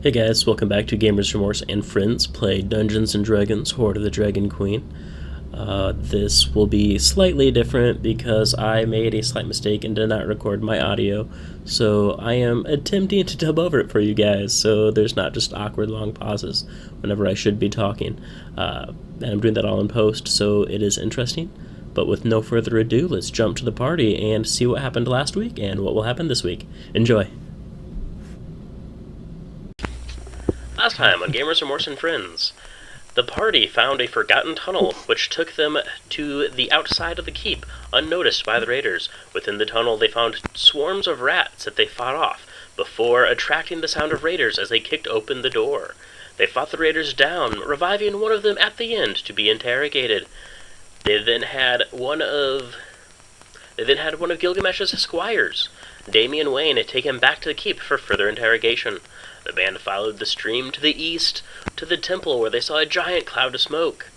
Hey guys, welcome back to Gamers Remorse and Friends play Dungeons and Dragons Hoard of the Dragon Queen. This will be slightly different because I made a slight mistake and did not record my audio, so I am attempting to dub over it for you guys so there's not just awkward long pauses whenever I should be talking. And I'm doing that all in post, so it is interesting. But with no further ado, let's jump to the party and see what happened last week and what will happen this week. Enjoy! Last time on Gamers Remorse and Friends, the party found a forgotten tunnel which took them to the outside of the keep, unnoticed by the raiders. Within the tunnel they found swarms of rats that they fought off, before attracting the sound of raiders as they kicked open the door. They fought the raiders down, reviving one of them at the end to be interrogated. They then had one of Gilgamesh's squires, Damien Wayne, take him back to the keep for further interrogation. The band followed the stream to the east, to the temple where they saw a giant cloud of smoke.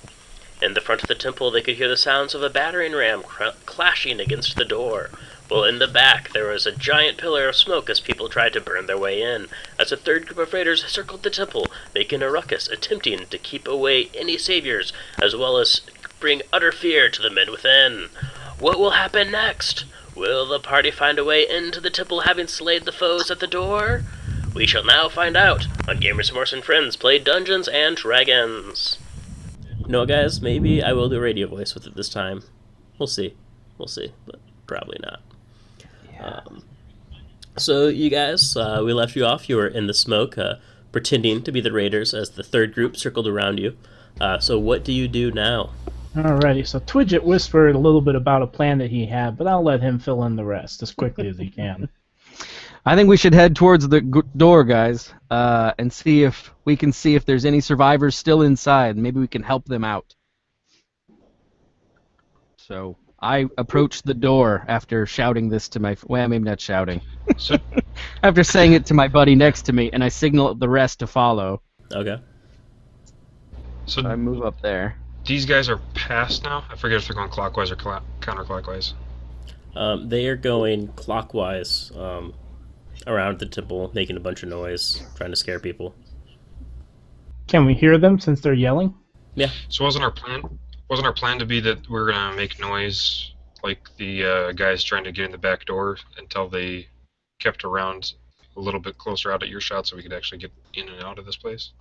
In the front of the temple they could hear the sounds of a battering ram clashing against the door, while in the back there was a giant pillar of smoke as people tried to burn their way in, as a third group of raiders circled the temple, making a ruckus, attempting to keep away any saviors, as well as bring utter fear to the men within. What will happen next? Will the party find a way into the temple having slayed the foes at the door? We shall now find out on Gamers Remorse and Friends play Dungeons and Dragons. No, guys, maybe I will do a radio voice with it this time. We'll see, but probably not. Yeah. So you guys, we left you off. You were in the smoke, pretending to be the raiders as the third group circled around you. So what do you do now? Alrighty, so Twidget whispered a little bit about a plan that he had, but I'll let him fill in the rest as quickly as he can. I think we should head towards the door, guys, and see if there's any survivors still inside. Maybe we can help them out. So I approached the door after shouting this to well, maybe not shouting. After saying it to my buddy next to me, and I signal the rest to follow. Okay. So I move up there. These guys are past now? I forget if they're going clockwise or counterclockwise. They are going clockwise. Around the temple, making a bunch of noise, trying to scare people. Can we hear them since they're yelling? Yeah. So wasn't our plan to be that we're gonna make noise like the guys trying to get in the back door until they kept around a little bit closer out at earshot so we could actually get in and out of this place?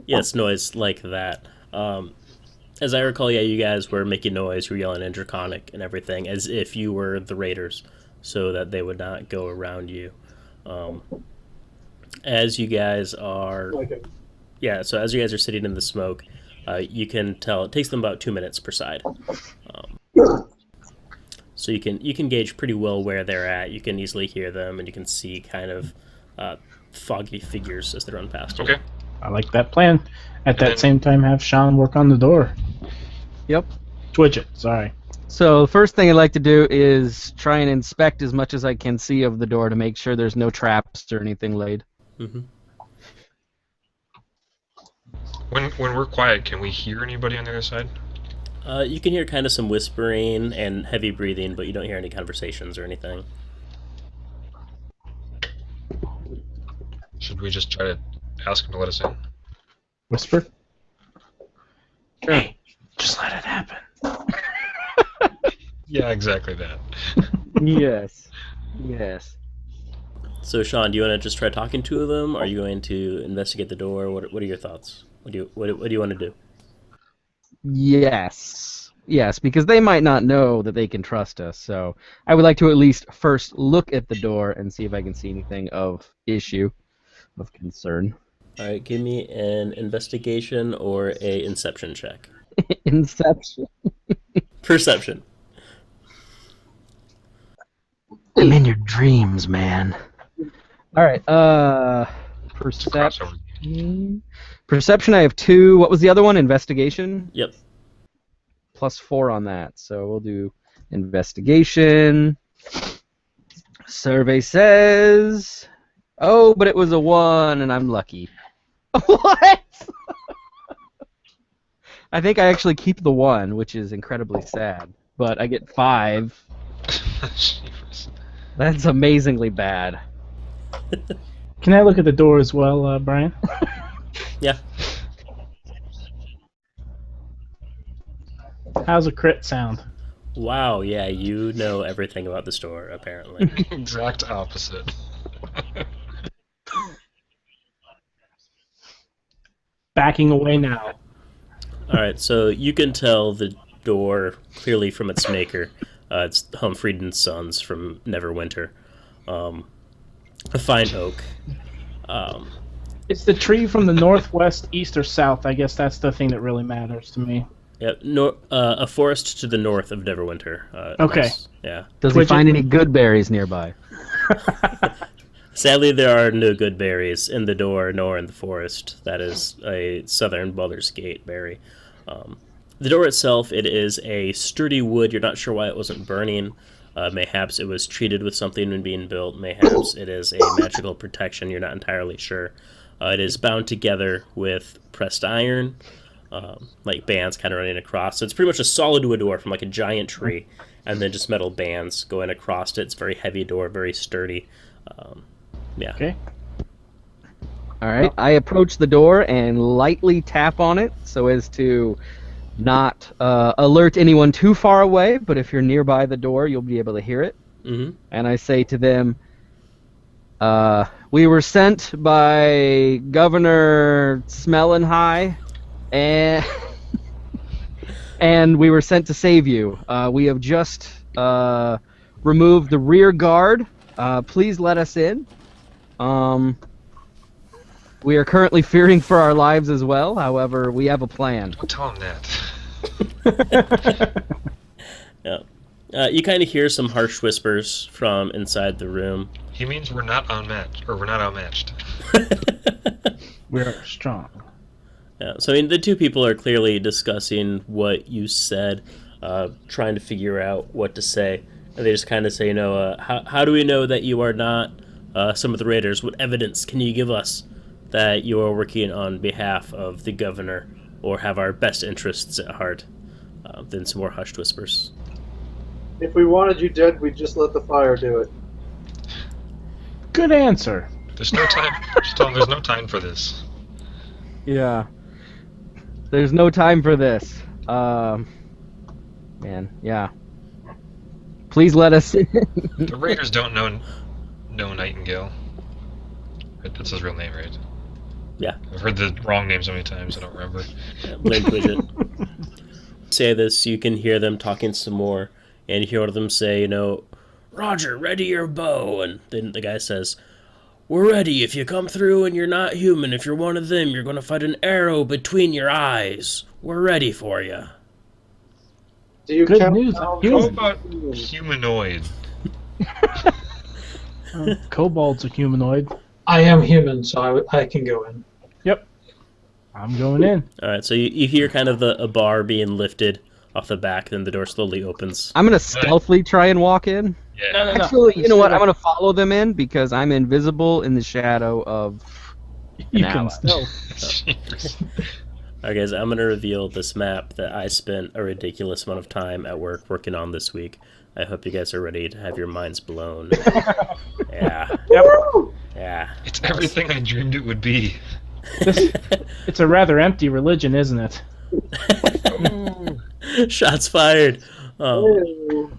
Yes, noise like that. As I recall, yeah, you guys were making noise, you were yelling in Draconic and everything, as if you were the raiders, so that they would not go around you. As you guys are... Yeah, so as you guys are sitting in the smoke, you can tell it takes them about 2 minutes per side. So you can gauge pretty well where they're at. You can easily hear them, and you can see kind of foggy figures as they run past you. Okay. I like that plan. At that same time, have Sean work on the door. Yep. Twidget, sorry. So the first thing I'd like to do is try and inspect as much as I can see of the door to make sure there's no traps or anything laid. Mm-hmm. When we're quiet, can we hear anybody on the other side? You can hear kind of some whispering and heavy breathing, but you don't hear any conversations or anything. Should we just try to ask them to let us in? Whisper? Sure. Hey, just let it happen. Yeah, exactly that. Yes. Yes. So, Sean, do you want to just try talking to them? Are you going to investigate the door? What are your thoughts? What do you want to do? Yes. Yes, because they might not know that they can trust us, so I would like to at least first look at the door and see if I can see anything of issue, of concern. All right, give me an investigation or a inception check. Inception. Perception. I'm in your dreams, man. All right. Perception. Perception. I have 2. What was the other one? Investigation. Yep. +4 on that. So we'll do investigation. Survey says. Oh, but it was a 1, and I'm lucky. What? I think I actually keep the 1, which is incredibly sad. But I get 5. That's amazingly bad. Can I look at the door as well, Brian? Yeah. How's a crit sound? Wow, yeah, you know everything about the store, apparently. Exact opposite. Backing away now. Alright, so you can tell the door clearly from its maker. It's Humfried and Sons from Neverwinter. A fine oak. It's the tree from the northwest, east, or south. I guess that's the thing that really matters to me. Yeah, a forest to the north of Neverwinter. Okay. Yeah. Does Twitch he find it. any good berries nearby? Sadly, there are no good berries in the door nor in the forest. That is a southern Baldur's Gate berry. The door itself, it is a sturdy wood. You're not sure why it wasn't burning. Mayhaps it was treated with something when being built. Mayhaps it is a magical protection. You're not entirely sure. It is bound together with pressed iron, like bands kind of running across. So it's pretty much a solid wood door from like a giant tree, and then just metal bands going across it. It's a very heavy door, very sturdy. Yeah. Okay. All right. I approach the door and lightly tap on it so as to not alert anyone too far away, but if you're nearby the door, you'll be able to hear it. Mm-hmm. And I say to them, we were sent by Governor Smellin' High, and and we were sent to save you. We have just removed the rear guard. Please let us in. We are currently fearing for our lives as well. However, we have a plan. Don't tell him that. Yeah. You kind of hear some harsh whispers from inside the room. He means we're not unmatched, or we're not outmatched. We're strong. Yeah. So I mean, the two people are clearly discussing what you said, trying to figure out what to say, and they just kind of say, how do we know that you are not some of the raiders? What evidence can you give us that you are working on behalf of the governor or have our best interests at heart? Then some more hushed whispers. If we wanted you dead, we'd just let the fire do it. Good answer. There's no time. Just tell him there's no time for this. Yeah. There's no time for this. Man, yeah. Please let us in. The Raiders don't know Nightingale. That's his real name, right? Yeah. I've heard the wrong name so many times, I don't remember. Blame Widget. Say this, you can hear them talking some more, and you hear one of them say, Roger, ready your bow. And then the guy says, we're ready. If you come through and you're not human, if you're one of them, you're going to fight an arrow between your eyes. We're ready for you. Do you Good count news. how- How about humanoid? Kobold's a humanoid. I am human, so I can go in. Yep. I'm going in. All right, so you hear kind of a bar being lifted off the back, then the door slowly opens. I'm going to stealthily try and walk in. Yeah. No. Actually, you know what? I'm going to follow them in because I'm invisible in the shadow of You an can ally. still. All right, guys, I'm going to reveal this map that I spent a ridiculous amount of time at work working on this week. I hope you guys are ready to have your minds blown. Yeah. Yep. Yeah. It's everything I dreamed it would be. It's a rather empty religion, isn't it? Shots fired. Ew.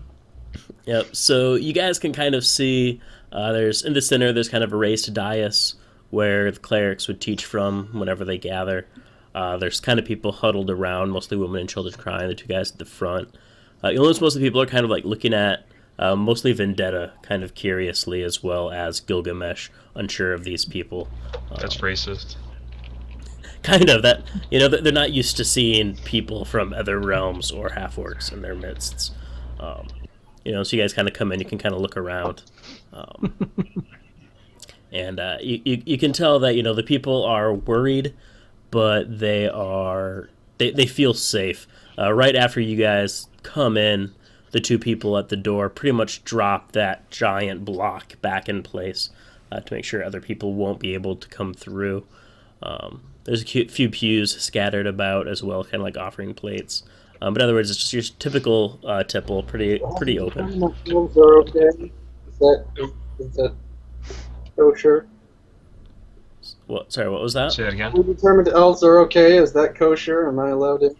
Yep. So you guys can kind of see there's in the center there's kind of a raised dais where the clerics would teach from whenever they gather. There's kind of people huddled around, mostly women and children crying. The two guys at the front. You'll notice most of the people are kind of like looking at mostly Vendetta, kind of curiously, as well as Gilgamesh, unsure of these people. That's racist. Kind of that, they're not used to seeing people from other realms or half-orcs in their midst. So you guys kind of come in, you can kind of look around. And you can tell that, the people are worried, but they feel safe. Right after you guys come in, the two people at the door pretty much drop that giant block back in place to make sure other people won't be able to come through. There's a few pews scattered about as well, kind of like offering plates. But in other words, it's just your typical tipple, pretty open. Animal fields are okay. Is Is that kosher? What? Sorry, what was that? Say that again. We determined elves are okay. Is that kosher? Am I allowed to?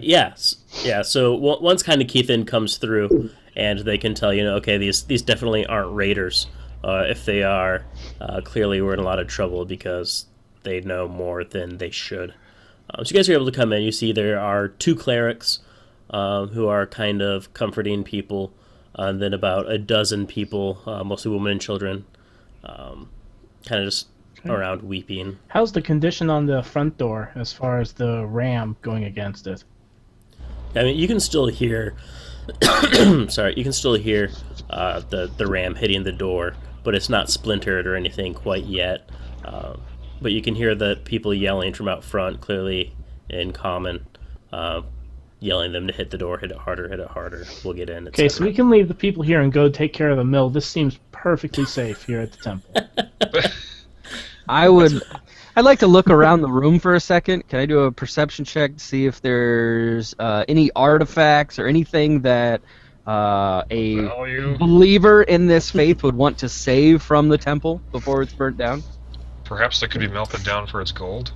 Yes. Yeah. So once kind of Keithan comes through, and they can tell okay, these definitely aren't raiders. If they are, clearly we're in a lot of trouble because they know more than they should. So you guys are able to come in. You see there are 2 clerics who are kind of comforting people, and then about a dozen people, mostly women and children, kind of just around weeping. How's the condition on the front door as far as the ram going against it? I mean, you can still hear. Sorry, you can still hear the ram hitting the door, but it's not splintered or anything quite yet. But you can hear the people yelling from out front, clearly in common, yelling them to hit the door, hit it harder, we'll get in. Okay, so we can leave the people here and go take care of the mill. This seems perfectly safe here at the temple. I'd like to look around the room for a second. Can I do a perception check to see if there's any artifacts or anything that a believer in this faith would want to save from the temple before it's burnt down? Perhaps that could be melted down for its gold.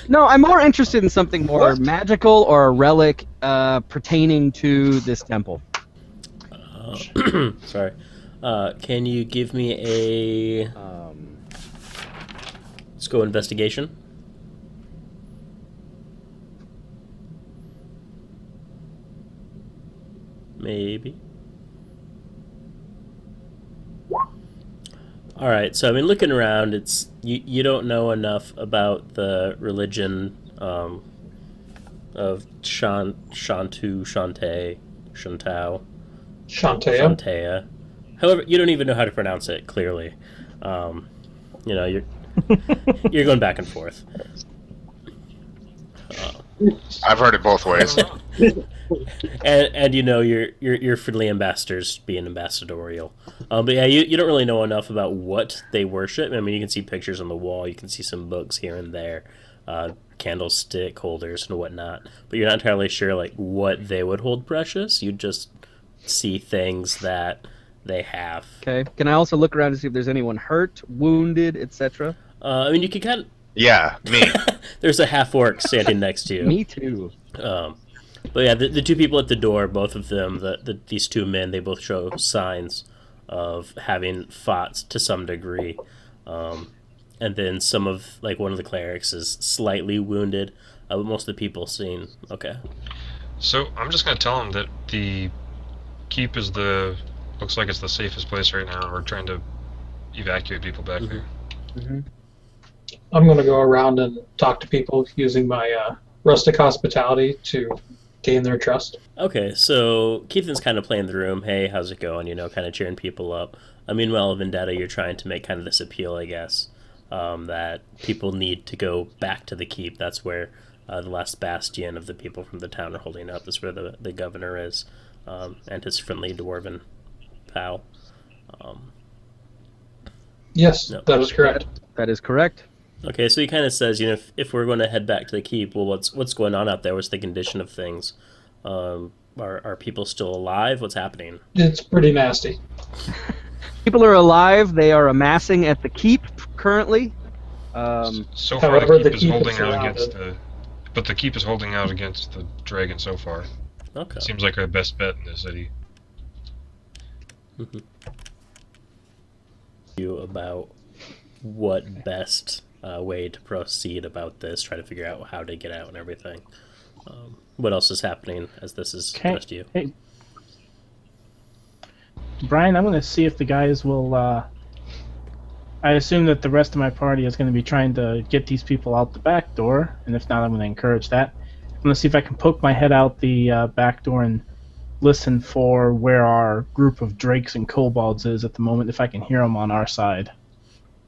No, I'm more interested in something more magical or a relic pertaining to this temple. Sorry. Can you give me a... Let's go investigation. Maybe. All right. So I mean, looking around, it's you don't know enough about the religion of Shantea. However, you don't even know how to pronounce it clearly. You're you're going back and forth. I've heard it both ways. and your friendly ambassadors being ambassadorial. But yeah, you don't really know enough about what they worship. I mean, you can see pictures on the wall. You can see some books here and there, candlestick holders and whatnot. But you're not entirely sure like what they would hold precious. You just see things that they have. Okay. Can I also look around to see if there's anyone hurt, wounded, etc.? I mean, you can kind of... Yeah, me. There's a half-orc standing next to you. Me too. But yeah, the 2 people at the door, both of them, these 2 men, they both show signs of having fought to some degree. And then some of, like, one of the clerics is slightly wounded, but most of the people seem okay. So I'm just going to tell them that the keep is looks like it's the safest place right now. We're trying to evacuate people back there. Mm-hmm. I'm going to go around and talk to people using my rustic hospitality to gain their trust. Okay, so Keithan's kind of playing the room. Hey, how's it going? Kind of cheering people up. Meanwhile, Vendetta, you're trying to make kind of this appeal, I guess, that people need to go back to the keep. That's where the last bastion of the people from the town are holding up. That's where the governor is, and his friendly dwarven pal. Yes, No. that is correct. That is correct. Okay, so he kind of says, if we're going to head back to the keep, well, what's going on out there? What's the condition of things? Are people still alive? What's happening? It's pretty nasty. People are alive. They are amassing at the keep currently. So far, However, the the keep is keep is holding out surrounded. against but the keep is holding out against the dragon so far. Okay. Seems like our best bet in the city. You about what best way to proceed about this, try to figure out how to get out and everything. What else is happening as this is addressed to you? Hey, Brian, I'm going to see if the guys will... I assume that the rest of my party is going to be trying to get these people out the back door, and if not, I'm going to encourage that. I'm going to see if I can poke my head out the back door and listen for where our group of drakes and kobolds is at the moment, if I can hear them on our side.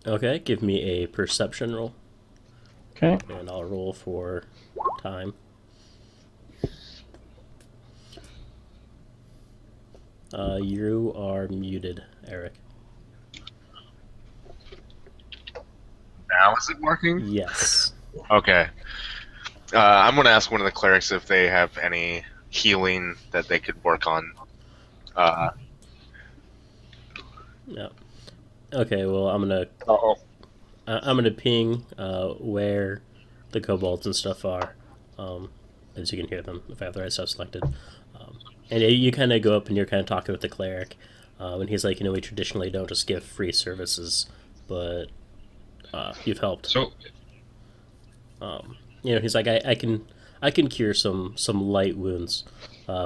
Okay, give me a perception roll. Okay. And I'll roll for time. You are muted, Eric. Now is it working? Yes. Okay. I'm going to ask one of the clerics if they have any healing that they could work on Yeah. Okay. Well, I'm gonna ping where the kobolds and stuff are, as you can hear them if I have the right stuff selected. And you kind of go up and you're kind of talking with the cleric, and he's like, we traditionally don't just give free services, but you've helped. So, He's like, I can cure some light wounds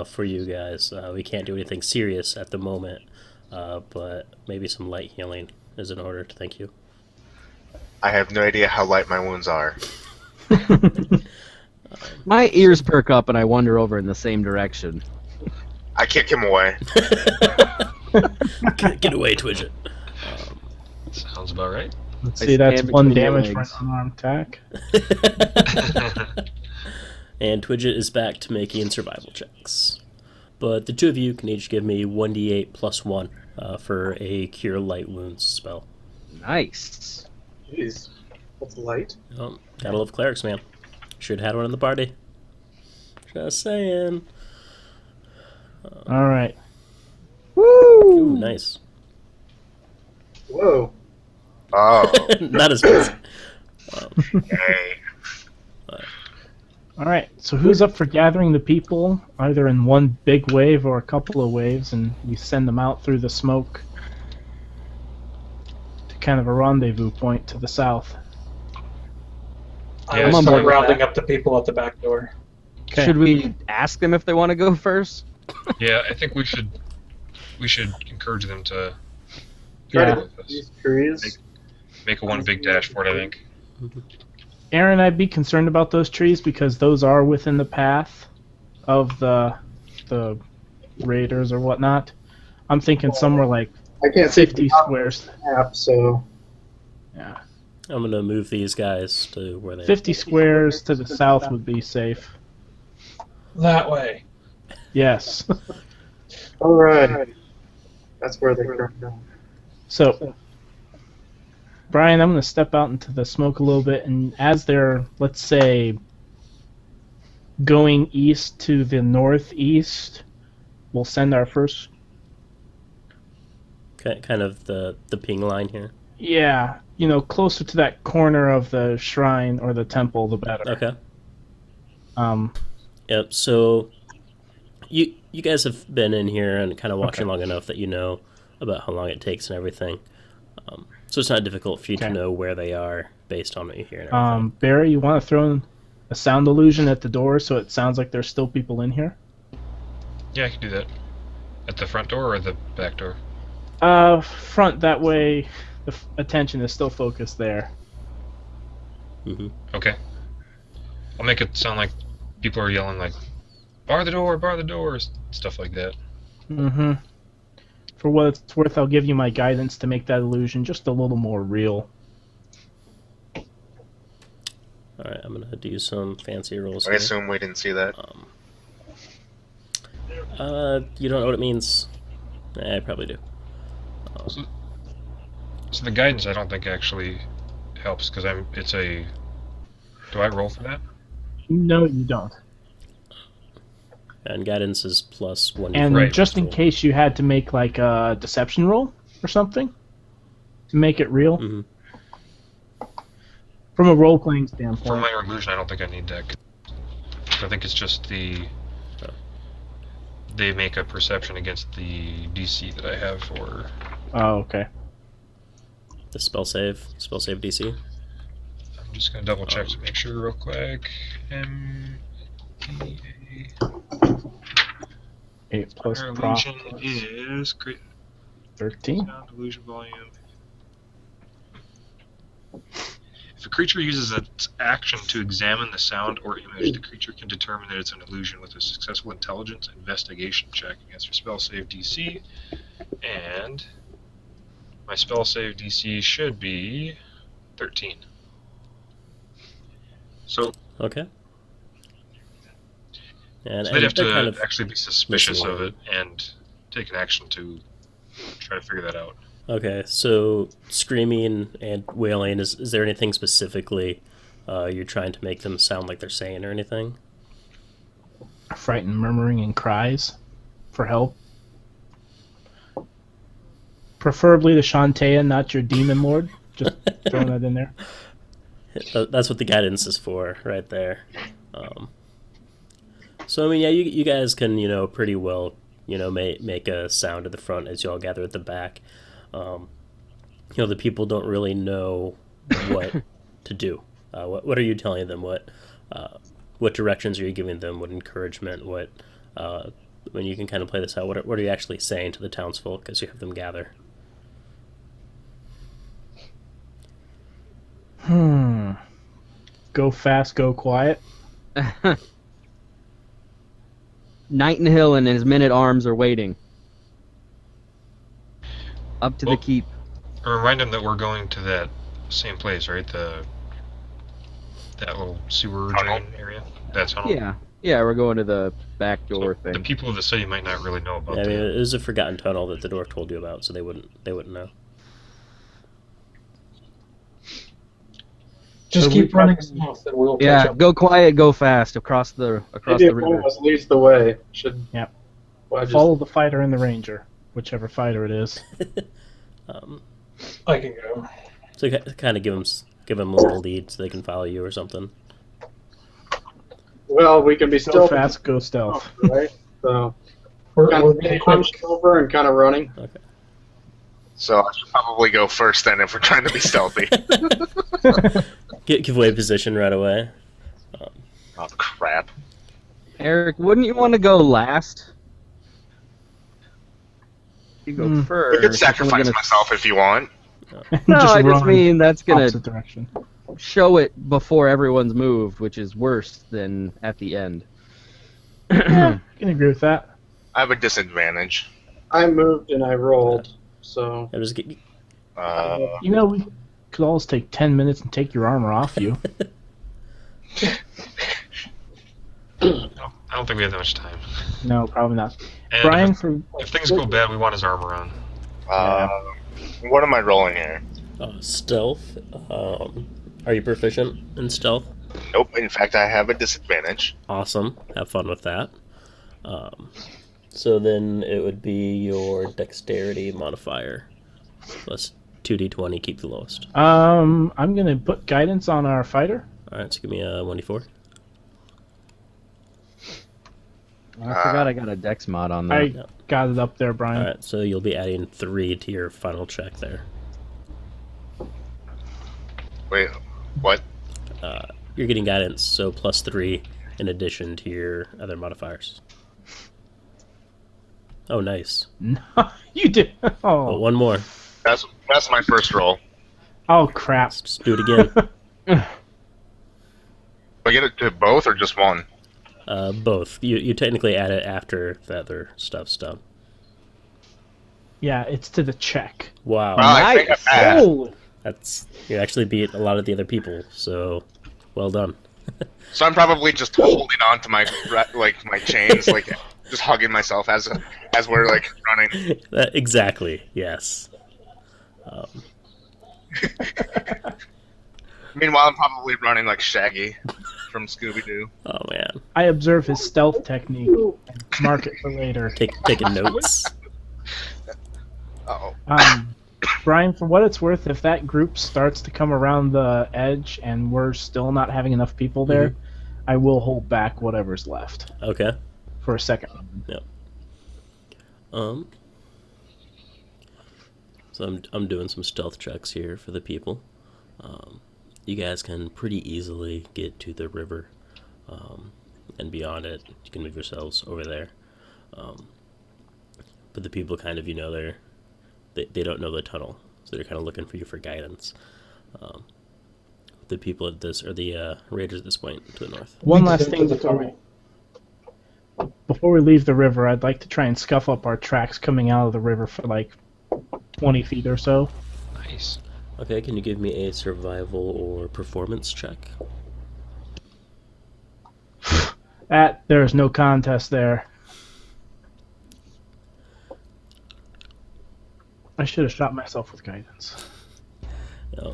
for you guys. We can't do anything serious at the moment, but maybe some light healing is in order. Thank you. I have no idea how light my wounds are. My ears perk up and I wander over in the same direction. I kick him away. Get away, Twidget. sounds about right. Let's I see, that's stand 1 between your damage for an legs. unarmed attack. And Twidget is back to making survival checks. But the two of you can each give me 1d8 plus 1 for a Cure Light Wounds spell. Nice. Jeez. That's light. Gotta love clerics, man. Should have had one in the party. Just saying. All right. Ooh, nice. Whoa. Oh, Not as good. hey. All right. So who's up for gathering the people, either in one big wave or a couple of waves, and we send them out through the smoke to kind of a rendezvous point to the south? I Yeah, will I'm on board start with rounding that. up the people at the back door. Okay. Should we ask them if they want to go first? Yeah, I think we should encourage them to Try Yeah. to get these trees. make a one big dash for it, I think. Aaron, I'd be concerned about those trees because those are within the path of the raiders or whatnot. I'm thinking somewhere like I can't see 50 the squares. map, so Yeah. I'm gonna move these guys to where they 50 squares to the south would be safe. That way. Yes. all right. That's where they come from. So, Brian, I'm going to step out into the smoke a little bit, and as they're, let's say, going east to the northeast, we'll send our first. kind of the ping line here. Yeah, closer to that corner of the shrine or the temple, the better. Okay. Um, Yep. So, you guys have been in here and kind of watching Okay. long enough that you know about how long it takes and everything. So it's not difficult for you to Okay. know where they are based on what you hear and everything. Barry, you want to throw in a sound illusion at the door so it sounds like there's still people in here? Yeah, I can do that. At the front door or the back door? Front, that way the attention is still focused there. Mm-hmm. Okay. I'll make it sound like people are yelling like, bar the door, stuff like that. Mm-hmm. For what it's worth, I'll give you my guidance to make that illusion just a little more real. All right, I'm gonna do some fancy rolls I here. assume we didn't see that. You don't know what it means? I probably do. So the guidance I don't think actually helps because do I roll for that? No, you don't. And guidance is plus 1. And Right. just in case you had to make like a deception roll or something to make it real, Mhm. from a role-playing For standpoint. my illusion, I don't think I need that. I think it's just they make a perception against the DC that I have for. Oh, okay. The spell save DC. I'm just gonna double check to make sure real quick. MPA. 8 plus Our prop illusion is 13. sound illusion volume. If a creature uses its action to examine the sound or image, the creature can determine that it's an illusion with a successful intelligence investigation check against your spell save DC. And my spell save DC should be 13. So Okay. And they'd have they're to kind of actually be suspicious listen. of it and take an action to try to figure that out. Okay, so screaming and wailing, is there anything specifically you're trying to make them sound like they're saying or anything? Frightened murmuring and cries for help. Preferably the Shantae, not your demon lord. Just throwing that in there. That's what the guidance is for, right there. So I mean, yeah, you guys can pretty well make a sound at the front as you all gather at the back. The people don't really know what to do. What are you telling them? What directions are you giving them? What encouragement? When you can kind of play this out, what are you actually saying to the townsfolk as you have them gather? Go fast, go quiet. Nightingale and his men-at-arms are waiting. Up to the keep. Remind them that we're going to that same place, right? That little sewer drain area. That tunnel. Yeah, we're going to the back door thing. The people of the city might not really know about that. I mean, it is a forgotten tunnel that the dwarf told you about, so they wouldn't know. Just keep running south, and we'll catch up. Go quiet, go fast across the Maybe if river. one of us leads the way. Yep. Well, Follow the fighter and the ranger, whichever fighter it is. I can go. So kind of give them a little lead so they can follow you or something. Well, we can be Go stealth, fast, go stealth. right? So We're kind of really quick. hunched over and kind of running. Okay. So I should probably go first then if we're trying to be stealthy. Give away position right away. Oh, crap. Eric, wouldn't you want to go last? You go first. I could sacrifice myself if you want. No, Just I just run mean that's gonna opposite direction. show it before everyone's moved, which is worse than at the end. Yeah, I can agree with that. I have a disadvantage. I moved and I rolled, so. Just We could always take 10 minutes and take your armor off you. I don't think we have that much time. No, probably not. And Brian, if things go bad, we want his armor on. What am I rolling here? Stealth. Are you proficient in stealth? Nope. In fact, I have a disadvantage. Awesome. Have fun with that. So then it would be your dexterity modifier plus 2d20. Keep the lowest. I'm gonna put guidance on our fighter. All right. So give me a 1d4. I forgot I got a dex mod on I that. got it up there, Brian. All right. So you'll be adding 3 to your final check there. Wait, what? You're getting guidance, so plus 3 in addition to your other modifiers. Oh, nice. No, you did. Oh, one more. That's my first roll. Oh crap! Just do it again. Do I get it to both or just one? Both. You technically add it after the other stuff's done. Yeah, it's to the check. Wow. I think I passed. You actually beat a lot of the other people, so well done. So I'm probably just holding on to my chains, just hugging myself as we're running. Exactly. Yes. Meanwhile, I'm probably running like Shaggy from Scooby-Doo. Oh man. I observe his stealth technique and mark it for later. Taking notes. Uh-oh. Brian, for what it's worth, if that group starts to come around the edge and we're still not having enough people there, I will hold back whatever's left Okay. for a second. Yep. So I'm doing some stealth checks here for the people. You guys can pretty easily get to the river, and beyond it, you can move yourselves over there. But the people kind of, they don't know the tunnel, so they're kind of looking for you for guidance. The people at this, or the raiders at this point to the north. One last thing before we leave the river, I'd like to try and scuff up our tracks coming out of the river for 20 feet or so. Nice. Okay, can you give me a survival or performance check? There is no contest there. I should have shot myself with guidance. No.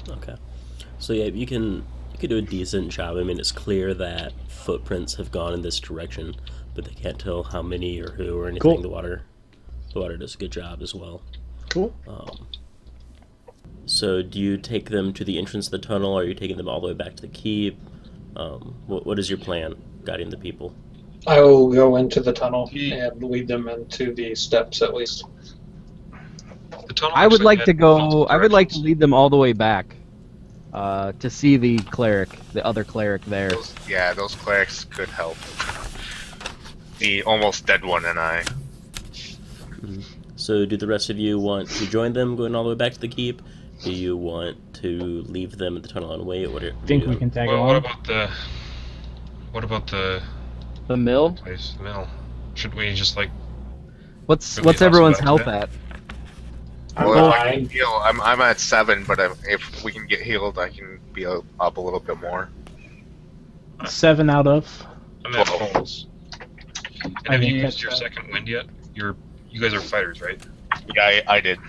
Okay. So yeah, you can You could do a decent job. I mean, it's clear that footprints have gone in this direction, but they can't tell how many or who or anything. Cool. The water does a good job as well. Cool. So do you take them to the entrance of the tunnel, or are you taking them all the way back to the keep? What is your plan guiding the people? I will go into the tunnel and lead them into the steps at least. The tunnel I would actually like had to go. multiple I would like to directions. lead them all the way back to see the cleric, the other cleric there. Those clerics could help. The almost dead one and I. So do the rest of you want to join them going all the way back to the keep? Do you want to leave them at the tunnel and wait? What are I think we can tag Well, along. what about the The mill. place, the mill? Should we just like? What's Could we everyone's also health go to at? Well, if I Fine. can heal, I'm at 7, but if we can get healed, I can be up a little bit more. 7 out of. I'm at 12. pulse. And I have you didn't used catch your that. second wind yet? You guys are fighters, right? Yeah, I did.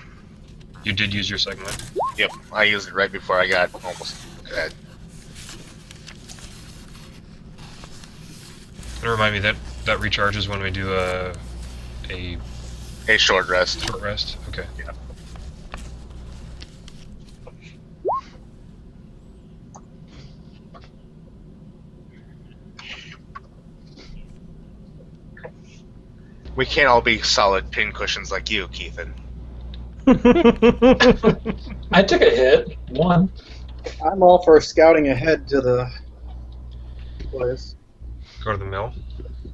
You did use your second wind. Yep, I used it right before I got almost dead. And remind me that recharges when we do a A short rest. short rest. Okay. Yeah. We can't all be solid pincushions like you, Keithan. I took a hit. One. I'm all for scouting ahead to the place. Go to the mill.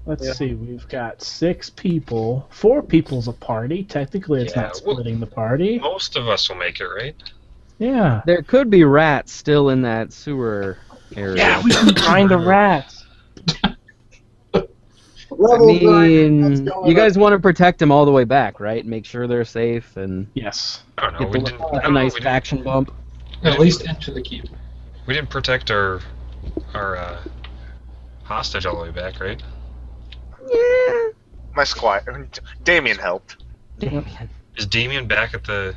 Let's Yeah. see, we've got 6 people. 4 people's a party. Technically, it's Yeah, not splitting the party. Most of us will make it, right? Yeah. There could be rats still in that sewer area. Yeah, we can find the rats. I Level 9, let's mean, go you guys up. want to protect them all the way back, right? Make sure they're safe and Yes. I don't know. get We them didn't. I a don't know, nice we didn't- faction bump. At least into the keep. We didn't protect our hostage all the way back, right? Yeah. My squad. Damien helped. Damn. Is Damien back at the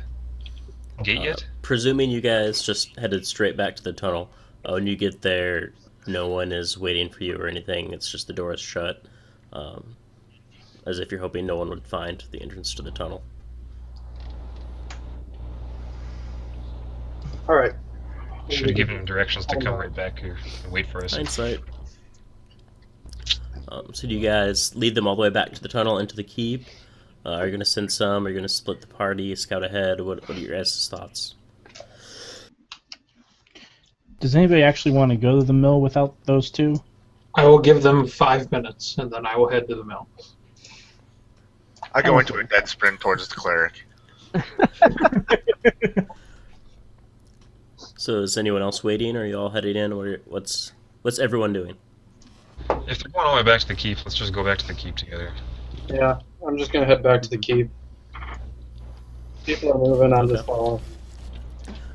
gate yet? Presuming you guys just headed straight back to the tunnel, when you get there, no one is waiting for you or anything. It's just the door is shut, as if you're hoping no one would find the entrance to the tunnel. All right. Should have given him directions to come right back here and wait for us. Hindsight. So do you guys lead them all the way back to the tunnel into the keep? Are you going to send some? Are you going to split the party, scout ahead? What are your guys' thoughts? Does anybody actually want to go to the mill without those 2? I will give them 5 minutes, and then I will head to the mill. I go into a dead sprint towards the cleric. So is anyone else waiting? Are you all heading in? What's everyone doing? If they're going all the way back to the keep, let's just go back to the keep together. Yeah, I'm just gonna head back to the keep. People are moving. I'm just following.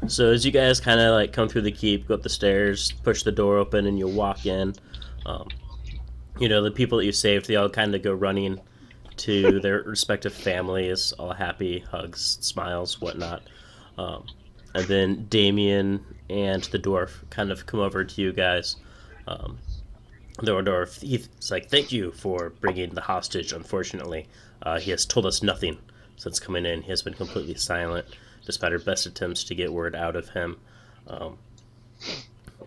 So as you guys kind of like come through the keep, go up the stairs, push the door open, and you walk in. The people that you saved, they all kind of go running to their respective families, all happy, hugs, smiles, whatnot. And then Damien and the dwarf kind of come over to you guys. The dwarf, he's like, "Thank you for bringing the hostage. Unfortunately, he has told us nothing since coming in. He has been completely silent, despite our best attempts to get word out of him.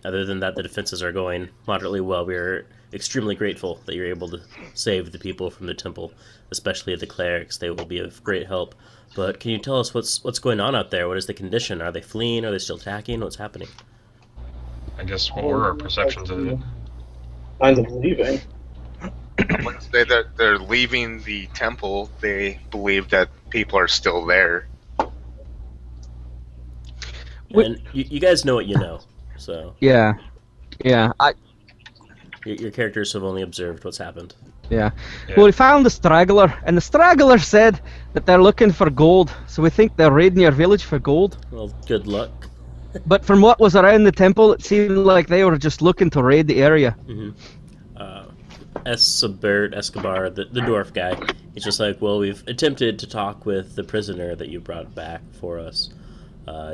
Other than that, the defenses are going moderately well. We are extremely grateful that you're able to save the people from the temple, especially the clerics. They will be of great help. But can you tell us what's going on out there? What is the condition? Are they fleeing? Are they still attacking? What's happening?" I guess what were our perceptions of it? Signs of leaving. When they say they're leaving the temple, they believe that people are still there. And you guys know what you know, so Yeah. your characters have only observed what's happened. Yeah. Yeah. Well, we found the straggler, and the straggler said that they're looking for gold, so we think they're raiding your village for gold. Well, good luck. But from what was around the temple, it seemed like they were just looking to raid the area. Escobar, the dwarf guy, he's just like, "Well, we've attempted to talk with the prisoner that you brought back for us.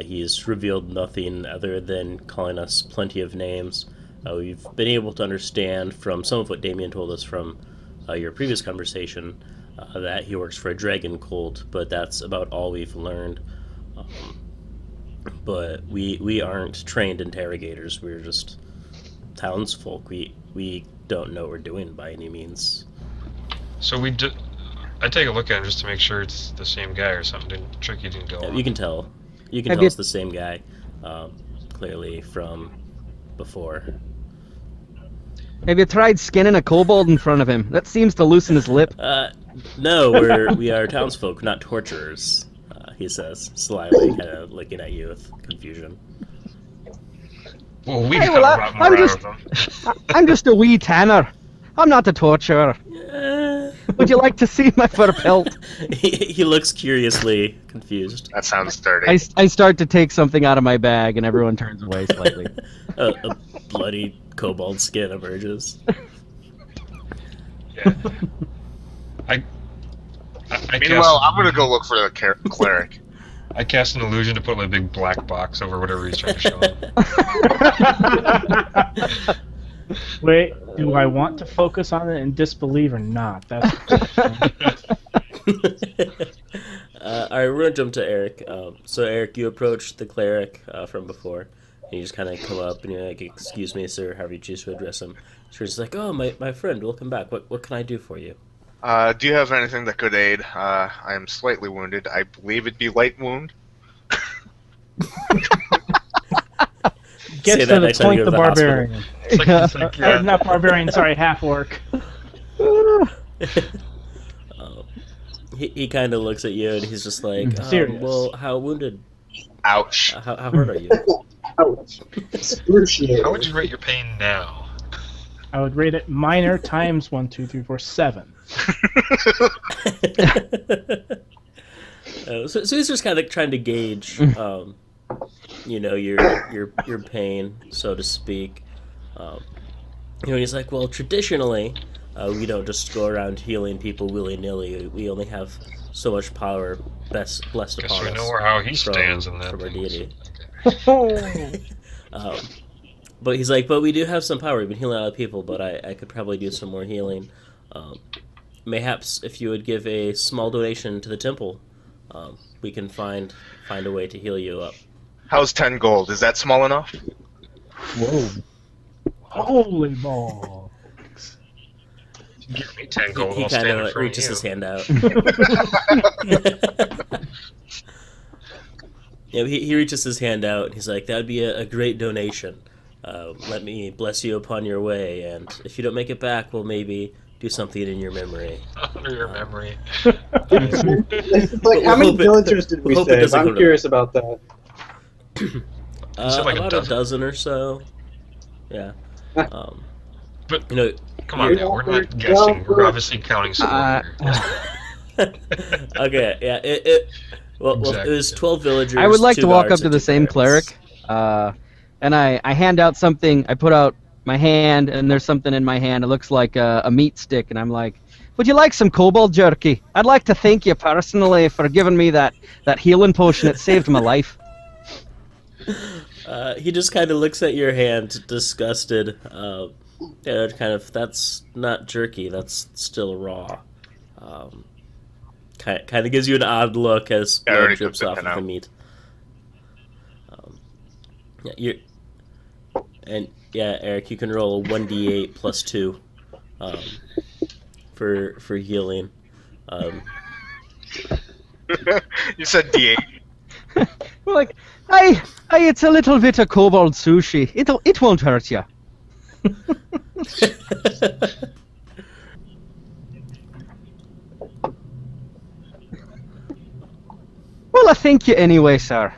He's revealed nothing other than calling us plenty of names. We've been able to understand from some of what Damien told us from your previous conversation that he works for a dragon cult, but that's about all we've learned. But we aren't trained interrogators. We're just townsfolk. We don't know what we're doing by any means. So I take a look at him just to make sure it's the same guy or something. Tricky didn't go on. You can tell. You can tell it's the same guy, clearly from before. Have you tried skinning a kobold in front of him? That seems to loosen his lip. No, we are townsfolk, not torturers. He says, slyly, kind of looking at you with confusion. Well, we got a lot more out of them. I'm just a wee tanner. I'm not a torturer. Would you like to see my fur pelt? He looks curiously confused. That sounds dirty. I start to take something out of my bag, and everyone turns away slightly. A bloody kobold skin emerges. Yeah. I Meanwhile, I'm gonna go look for the cleric. I cast an illusion to put like a big black box over whatever he's trying to show him. Wait, do I want to focus on it and disbelieve or not? That's Alright, we're gonna jump to Eric. So Eric, you approached the cleric from before, and you just kind of come up and you're like, "Excuse me, sir," however you choose to address him. So he's like, "Oh, my friend, welcome back. What can I do for you?" Do you have anything that could aid? I am slightly wounded. I believe it'd be light wound. Gets to the point, the barbarian. It's like, yeah. Not barbarian, sorry, half-orc. He kind of looks at you and he's just like, Serious. "Well, how wounded? Ouch. How hurt are you?" Ouch. Excruciating. How would you rate your pain now? I would rate it minor times 1, 2, 3, 4, 7. So he's just kind of trying to gauge, your pain, so to speak. He's like, "Well, traditionally, we don't just go around healing people willy-nilly. We only have so much power blessed Guess upon we us know how he from stands in that. our thing. deity." But he's like, "But we do have some power. We've been healing a lot of people, but I could probably do some more healing. Mayhaps if you would give a small donation to the temple, we can find a way to heal you up." How's 10 gold? Is that small enough? Whoa. Holy ball. Give me 10 gold. He I'll kind stand in of front reaches of his you. hand out. He reaches his hand out, and he's like, "That would be a great donation. Let me bless you upon your way, and if you don't make it back, we'll maybe do something in your memory." Under your memory. Like, how many villagers did we hope it save? doesn't I'm come to curious about that. said like a about dozen. a dozen or so. Yeah. But come on, now, we're not guessing. We're obviously counting score. Okay, yeah. Well, it was 12 villagers. I would like 2 to walk guards, up to and the 2 same clerics. cleric, and I hand out something. I put out my hand, and there's something in my hand. It looks like a meat stick, and I'm like, "Would you like some kobold jerky? I'd like to thank you personally for giving me that healing potion. It saved my life." He just kind of looks at your hand, disgusted. That's not jerky. That's still raw. Kind of gives you an odd look as I blood already drips took off that of the out. meat. Eric, you can roll a 1d8 plus 2 for healing. You said D8. We're like, "Hey, it's a little bit of kobold sushi. It won't hurt you." Well, I thank you anyway, sir.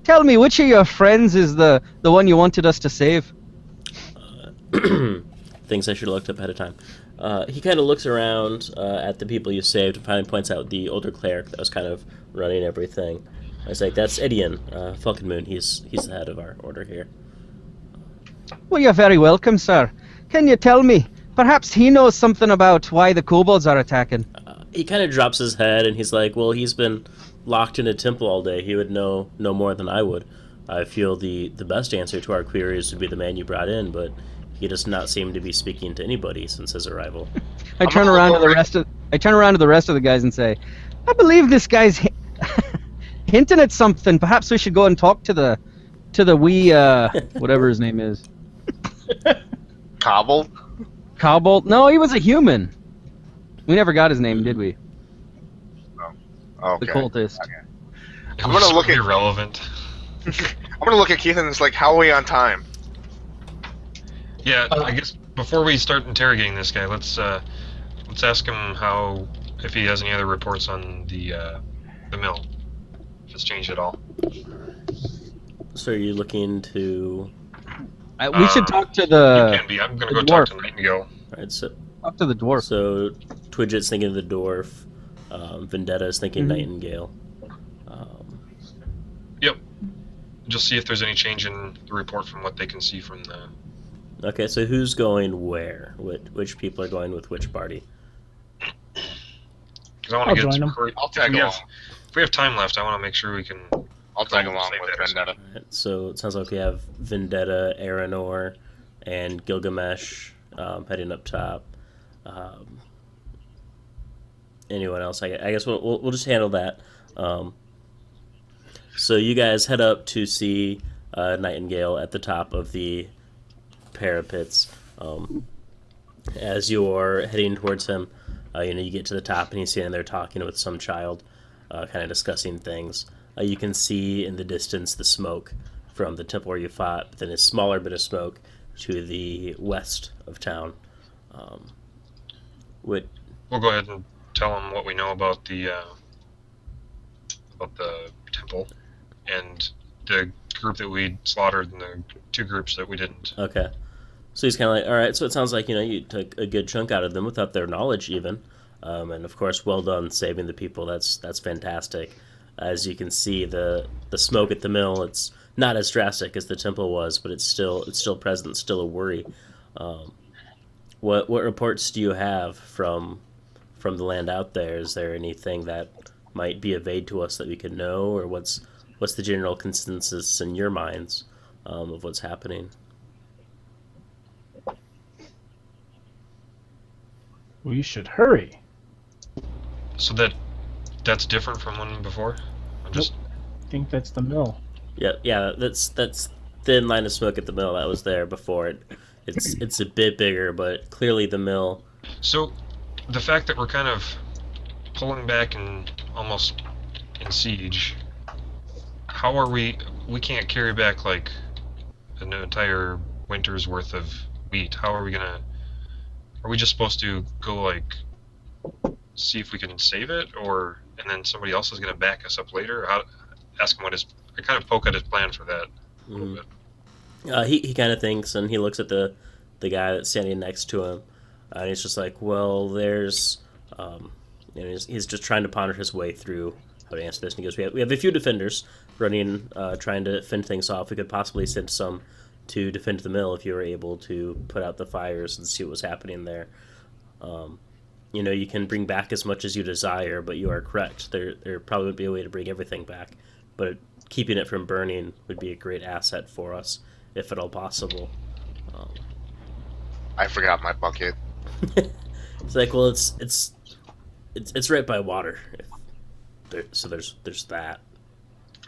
Tell me, which of your friends is the one you wanted us to save? Things I should have looked up ahead of time. He kind of looks around at the people you saved and finally points out the older cleric that was kind of running everything. I was like, "That's Edian, Falcon Moon. He's the head of our order here." Well, you're very welcome, sir. Can you tell me? Perhaps he knows something about why the kobolds are attacking. He kind of drops his head and he's like, "Well, he's been locked in a temple all day. He would know more than I would. I feel the best answer to our queries would be the man you brought in, but he does not seem to be speaking to anybody since his arrival. I turn around to the rest of the guys and say, I believe this guy's hinting at something. Perhaps we should go and talk to the wee whatever his name is. Cobble? Cobalt? No, he was a human. We never got his name, did we? Oh, okay. The cultist. Okay. I'm gonna look irrelevant. I'm gonna look at Keith and it's like, how are we on time? Yeah, I guess before we start interrogating this guy, let's ask him if he has any other reports on the mill. If it's changed at all. So are you looking to... We should talk to It the... can be. I'm gonna go dwarf. talk to Nightingale. Alright, so Talk to the dwarf. So Twidget's thinking the dwarf. Vendetta is thinking Nightingale. Yep. Just see if there's any change in the report from what they can see from the... Okay, so who's going where? Which people are going with which party? Because I want I'll to get join them. I'll tag along. If we have time left, I want to make sure we can... I'll tag along save with that. Vendetta. Alright, so it sounds like we have Vendetta, Aranor, and Gilgamesh heading up top. Anyone else? I guess we'll just handle that. So you guys head up to see Nightingale at the top of the parapets. As you're heading towards him, you get to the top and he's standing there talking with some child, kind of discussing things. You can see in the distance the smoke from the temple where you fought, but then a smaller bit of smoke to the west of town. We'll go ahead and tell him what we know about the temple and the group that we slaughtered and the two groups that we didn't. Okay. So he's kind of like, all right, so it sounds like, you took a good chunk out of them without their knowledge even. And of course, well done saving the people. That's fantastic. As you can see, the smoke at the mill, it's not as drastic as the temple was, but it's still present, still a worry. What reports do you have from the land out there? Is there anything that might be of aid to us that we could know, or what's the general consensus in your minds of what's happening? We should hurry. So that's different from one before? I'm just... I think that's the mill. Yeah, that's thin line of smoke at the mill that was there before. It's a bit bigger, but clearly the mill. So, the fact that we're kind of pulling back and almost in siege, how are we can't carry back like an entire winter's worth of wheat. How are we gonna... Are we just supposed to go like see if we can save it, and then somebody else is gonna back us up later? Ask him I kind of poke at his plan for that a little bit. He kind of thinks, and he looks at the guy that's standing next to him, and he's just like, well, there's, he's just trying to ponder his way through how to answer this. And he goes, we have a few defenders running, trying to fend things off. We could possibly send some to defend the mill if you were able to put out the fires and see what was happening there. You can bring back as much as you desire, but you are correct. There probably would be a way to bring everything back, but keeping it from burning would be a great asset for us, if at all possible. I forgot my bucket. It's like, well, it's right by water. So there's that.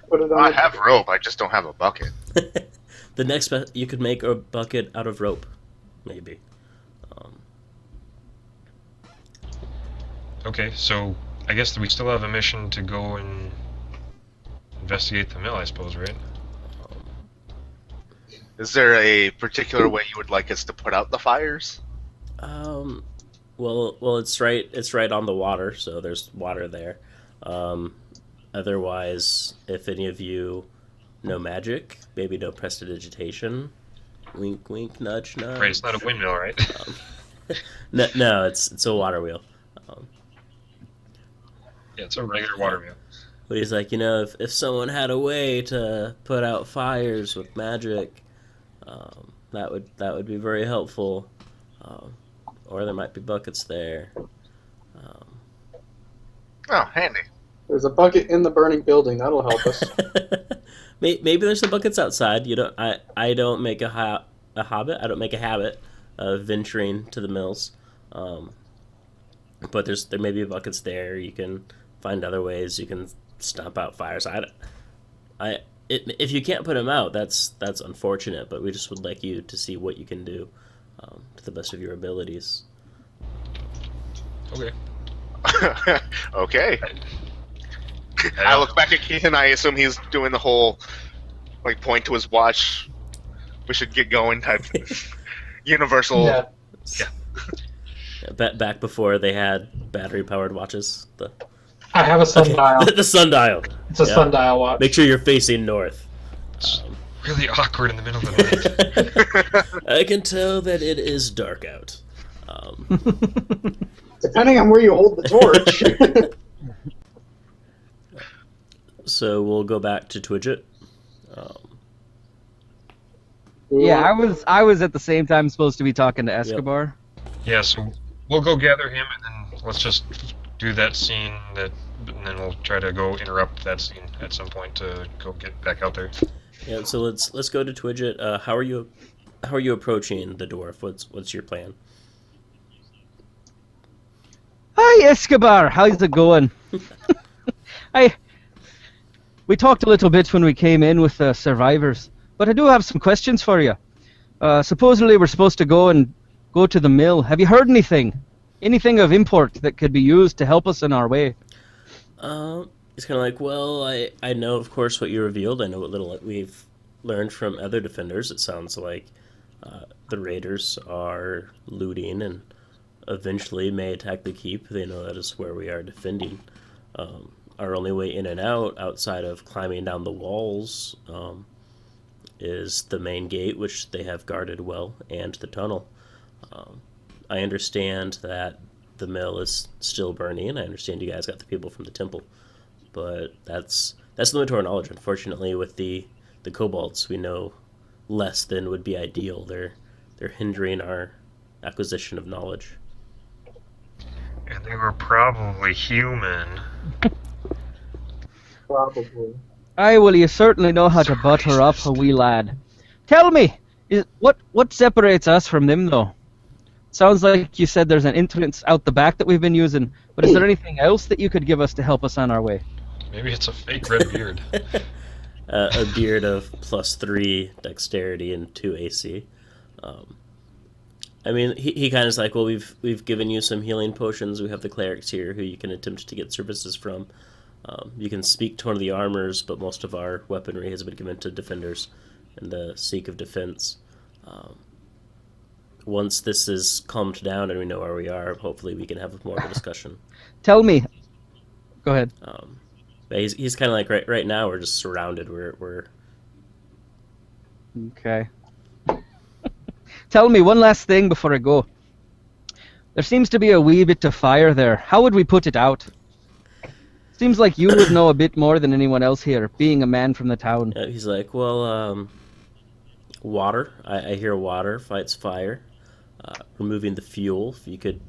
Put it on I have rope, I just don't have a bucket. The next best, you could make a bucket out of rope, maybe. Okay, so I guess we still have a mission to go and investigate the mill, I suppose, right? Is there a particular way you would like us to put out the fires? Well, it's right on the water, so there's water there. Otherwise, if any of you know magic, maybe know prestidigitation. Wink, wink, nudge, nudge. Right, it's not a windmill, right? No, it's a water wheel. Yeah, it's a regular water wheel. But he's like, if someone had a way to put out fires with magic, that would be very helpful. Or there might be buckets there. Oh, handy. There's a bucket in the burning building. That'll help us. Maybe there's some buckets outside. You don't. I don't make a habit. I don't make a habit of venturing to the mills. But there may be buckets there. You can find other ways. You can stomp out fires. If you can't put them out, that's unfortunate. But we just would like you to see what you can do to the best of your abilities. Okay. Okay. I look back at Keith and I assume he's doing the whole, like, point to his watch. We should get going type universal. Yeah. Back before they had battery-powered watches. I have a sundial. The sundial. It's a sundial watch. Make sure you're facing north. It's really awkward in the middle of the night. I can tell that it is dark out. Depending on where you hold the torch. So we'll go back to Twidget. Yeah, I was at the same time supposed to be talking to Escobar. Yeah, so we'll go gather him, and then let's just do that scene, and then we'll try to go interrupt that scene at some point to go get back out there. Yeah, so let's go to Twidget. How are you approaching the dwarf? What's your plan? Hi, Escobar. How's it going? We talked a little bit when we came in with the survivors, but I do have some questions for you. Supposedly we're supposed to go to the mill. Have you heard anything? Anything of import that could be used to help us in our way? It's kind of like, well, I know, of course, what you revealed. I know what little we've learned from other defenders. It sounds like the raiders are looting and eventually may attack the keep. They know that is where we are defending. Our only way in and out, outside of climbing down the walls, is the main gate, which they have guarded well, and the tunnel. I understand that the mill is still burning, and I understand you guys got the people from the temple, but that's limited to our knowledge. Unfortunately, with the kobolds, we know less than would be ideal. They're hindering our acquisition of knowledge. And they were probably human. Probably. Aye, well, you certainly know how to butter up a wee lad. Tell me, what separates us from them, though? Sounds like you said there's an entrance out the back that we've been using, but is there anything else that you could give us to help us on our way? Maybe it's a fake red beard. A beard of +3 dexterity and 2 AC. I mean, he kind of is like, well, we've given you some healing potions. We have the clerics here who you can attempt to get services from. You can speak to one of the armors, but most of our weaponry has been given to defenders in the sake of defense. Once this is calmed down and we know where we are, hopefully we can have more of a discussion. Tell me. Go ahead. But he's kind of like right now we're just surrounded. We're Okay. Tell me one last thing before I go. There seems to be a wee bit of fire there. How would we put it out? Seems like you would know a bit more than anyone else here, being a man from the town. He's like, well, water. I hear water fights fire. Removing the fuel, if you could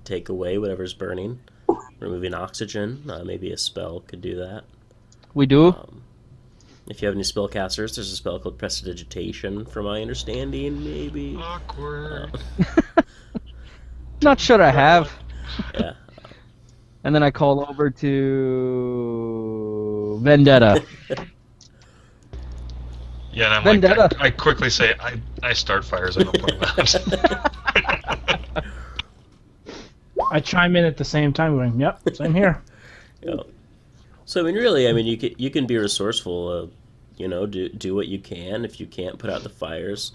take away whatever's burning. Removing oxygen, maybe a spell could do that. We do? If you have any spellcasters, there's a spell called Prestidigitation, from my understanding, maybe. Awkward. Not sure I have. Yeah. And then I call over to Vendetta. Yeah, and I'm Vendetta. like, I quickly say, I start fires, I don't put them out. I chime in at the same time, going, "Yep, same here." Yeah. So I mean, really, you can be resourceful. Do what you can. If you can't put out the fires,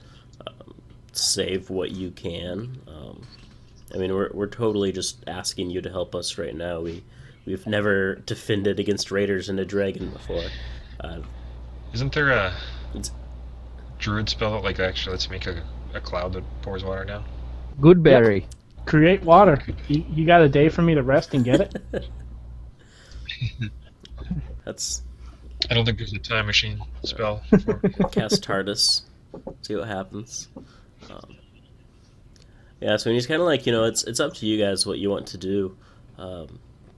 save what you can. I mean, we're totally just asking you to help us right now. We've never defended against raiders and a dragon before. Isn't there a druid spell that actually lets you make a cloud that pours water down? Goodberry. Yep. Create water. You got a day for me to rest and get it? That's I don't think there's a time machine spell. cast TARDIS. See what happens. Yeah, so he's kind of like, it's up to you guys what you want to do. I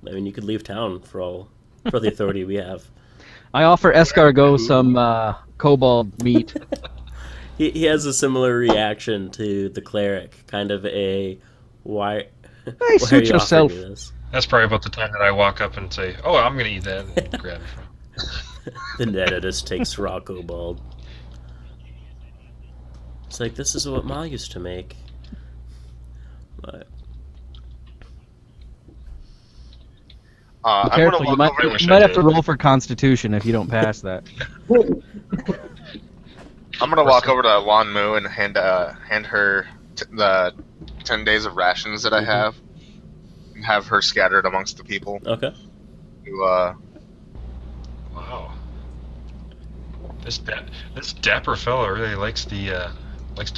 mean, you could leave town for all for the authority we have. I offer escargot some kobold meat. He has a similar reaction to the cleric, kind of a why. Hey, why are suit you yourself. offering me this? That's probably about the time that I walk up and say, "Oh, I'm gonna eat that," and grab it from. The Netta just takes raw kobold. It's like, this is what Ma used to make. But I'm Careful, gonna you walk over. might have to roll for Constitution if you don't pass that. I'm gonna walk over to Lan Mu and hand her the 10 days of rations that I have, and have her scattered amongst the people. okay. Who, Wow. This dapper fella really likes to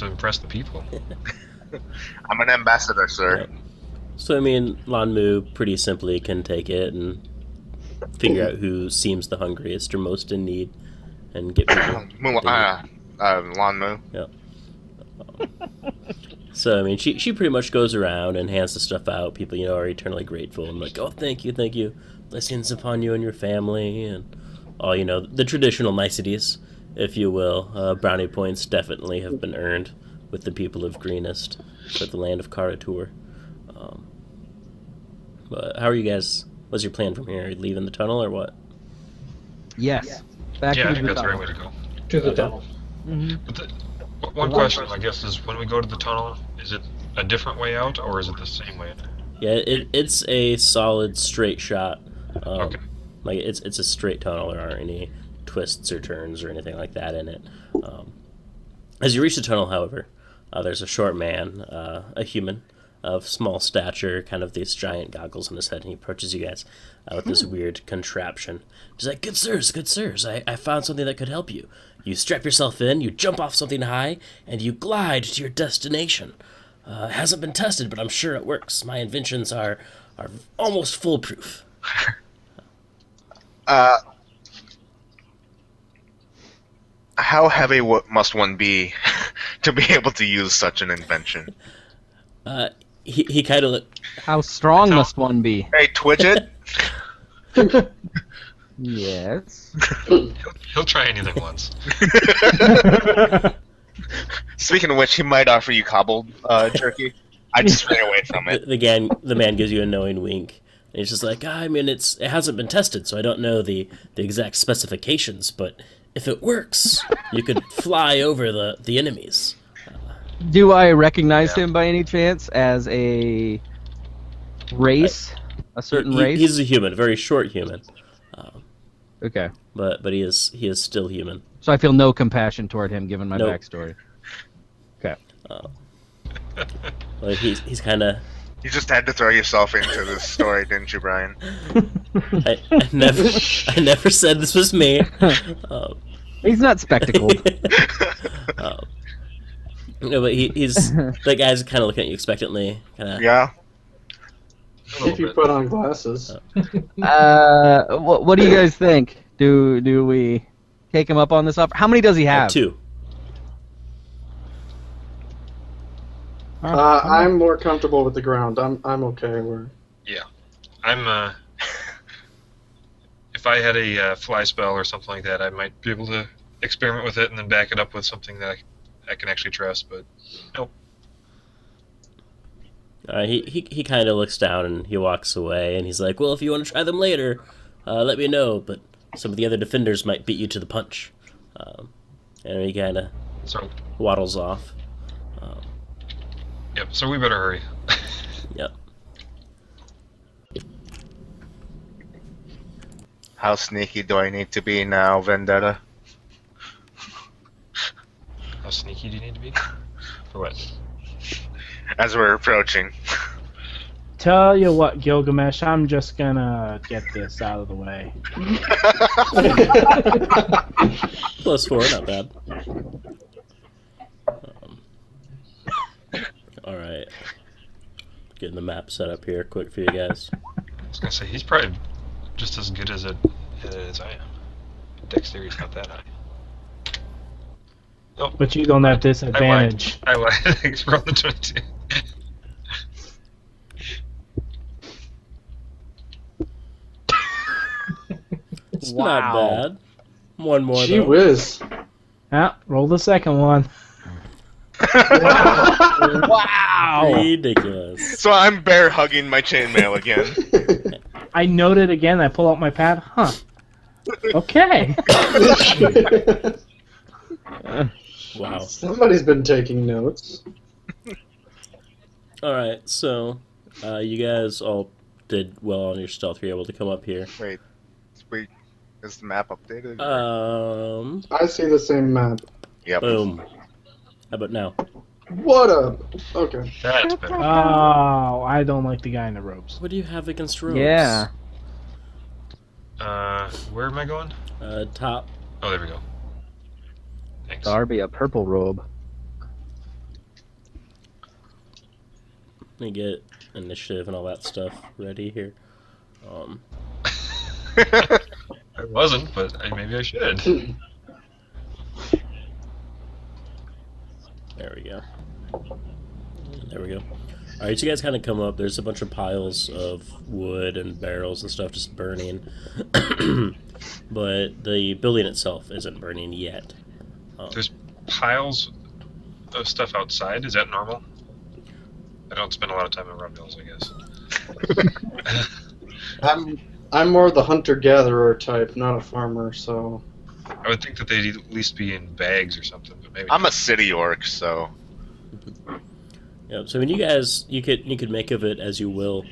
impress the people. I'm an ambassador, sir. Yep. So I mean, Lan Mu pretty simply can take it and figure out who seems the hungriest or most in need, and get people. Lan Mu. Yep. So I mean, she pretty much goes around and hands the stuff out. People, are eternally grateful and like, oh, thank you, blessings upon you and your family, and all the traditional niceties, if you will. Brownie points definitely have been earned with the people of Greenest for the land of Karatur. But how are you guys? What's your plan from here? Are you leaving the tunnel or what? Yes. Back Yeah, I to think the that's the right tunnel. way to go. To the Okay. tunnel. But one question, I guess, is when we go to the tunnel, is it a different way out or is it the same way? Yeah, it's a solid straight shot. Okay. Like it's a straight tunnel. There aren't any twists or turns or anything like that in it. As you reach the tunnel, however, there's a short man, a human of small stature, kind of these giant goggles on his head, and he approaches you guys with this weird contraption. He's like, good sirs, I found something that could help you. You strap yourself in, you jump off something high, and you glide to your destination. It hasn't been tested, but I'm sure it works. My inventions are almost foolproof. How heavy must one be to be able to use such an invention? He kind of How strong must one be? Hey, Twidget! Yes. He'll try anything once. Speaking of which, he might offer you cobbled jerky. I just stay away from it. the man gives you a knowing wink. And he's just like, I mean, it hasn't been tested, so I don't know the exact specifications, but if it works, you could fly over the enemies. Do I recognize him by any chance as a race? A certain race? He's a human, a very short human. Okay. But he is still human. So I feel no compassion toward him given my Nope. backstory. Okay. Like he's kind of. You just had to throw yourself into this story, didn't you, Brian? I never said this was me. He's not spectacled. No, but he's the guy's kind of looking at you expectantly. Kinda, Yeah. If you put on glasses. What do you guys think? Do we take him up on this offer? How many does he have? 2. I'm more comfortable with the ground. I'm okay. I'm if I had a fly spell or something like that, I might be able to experiment with it and then back it up with something that I can actually trust. But nope. He kind of looks down and he walks away, and he's like, well, if you want to try them later, let me know, but some of the other defenders might beat you to the punch. And he kind of So waddles off. yep. So we better hurry. Yep. How sneaky do I need to be now, Vendetta? How sneaky do you need to be? For what? As we're approaching. Tell you what, Gilgamesh, I'm just gonna get this out of the way. +4, not bad. Alright. Getting the map set up here quick for you guys. I was gonna say he's probably just as good as I am. Dexterity's not that high. Nope. But you don't have disadvantage. I lied. Thanks for the 22. It's Wow. not bad. One more, Gee though. whiz. Ah, roll the second one. Wow. Ridiculous. So I'm bear hugging my chainmail again. I noted again. I pull out my pad. Huh. Okay. Wow. Somebody's been taking notes. Alright, so you guys all did well on your stealth. You're able to come up here. Wait, is the map updated? I see the same map. Yep. Boom. How about now? What up? Okay. That's better. Oh, I don't like the guy in the robes. What do you have against robes? Yeah. Where am I going? Top. Oh, there we go. Thanks. Darby, a purple robe. Let me get initiative and all that stuff ready here. I wasn't, but maybe I should. There we go. There we go. Alright, so you guys kind of come up. There's a bunch of piles of wood and barrels and stuff just burning. But the building itself isn't burning yet. There's piles of stuff outside. Is that normal? I don't spend a lot of time in Rum Hills, I guess. I'm more the hunter-gatherer type, not a farmer, so... I would think that they'd at least be in bags or something, but maybe. I'm a city orc, so Yeah, so I mean, you guys, you could make of it as you will,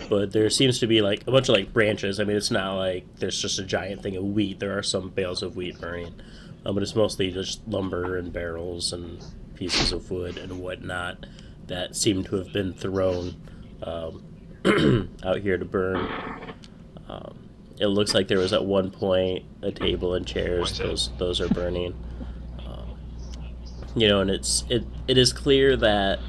but there seems to be like a bunch of like branches. I mean, it's not like there's just a giant thing of wheat. There are some bales of wheat burning, but it's mostly just lumber and barrels and pieces of wood and whatnot that seem to have been thrown out here to burn. It looks like there was at one point a table and chairs. Those are burning. You know, and it is clear that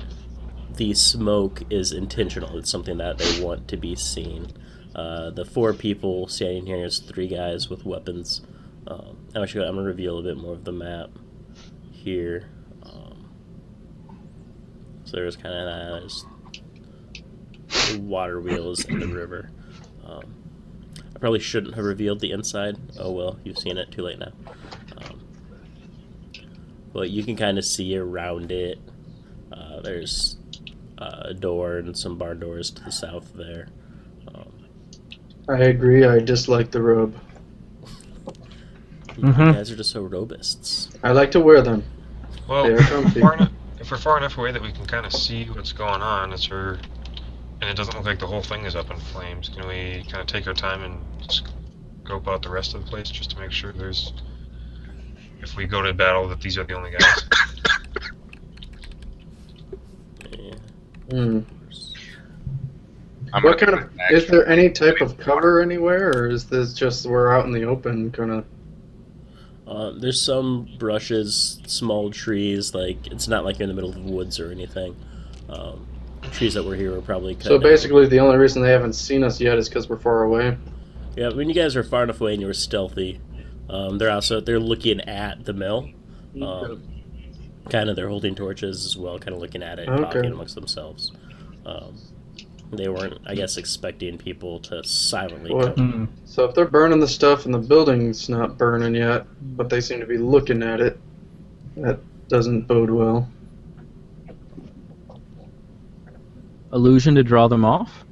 the smoke is intentional. It's something that they want to be seen. The 4 people standing here is 3 guys with weapons. I'm gonna reveal a bit more of the map here. So there's kind of that. There's the water wheels in the river. I probably shouldn't have revealed the inside. Oh well, you've seen it. Too late now. But you can kind of see around it. There's a door and some barn doors to the south there. I agree, I dislike the robe. You guys are just so robusts. I like to wear them. Well, They're comfy. if we're far enough away that we can kind of see what's going on, and it doesn't look like the whole thing is up in flames, can we kind of take our time and scope out the rest of the place just to make sure if we go to battle, that these are the only guys? Yeah. What kind of... Is there any type of cover anywhere, or is this just we're out in the open, kind of... There's some brushes, small trees, like, it's not like you're in the middle of the woods or anything. Trees that were here were probably cut So down. basically the only reason they haven't seen us yet is because we're far away? Yeah, when you guys were far enough away and you were stealthy, they're looking at the mill. Kind of they're holding torches as well, kind of looking at it and talking amongst themselves. They weren't, I guess, expecting people to silently come. So if they're burning the stuff and the building's not burning yet, but they seem to be looking at it, that doesn't bode well. Illusion to draw them off?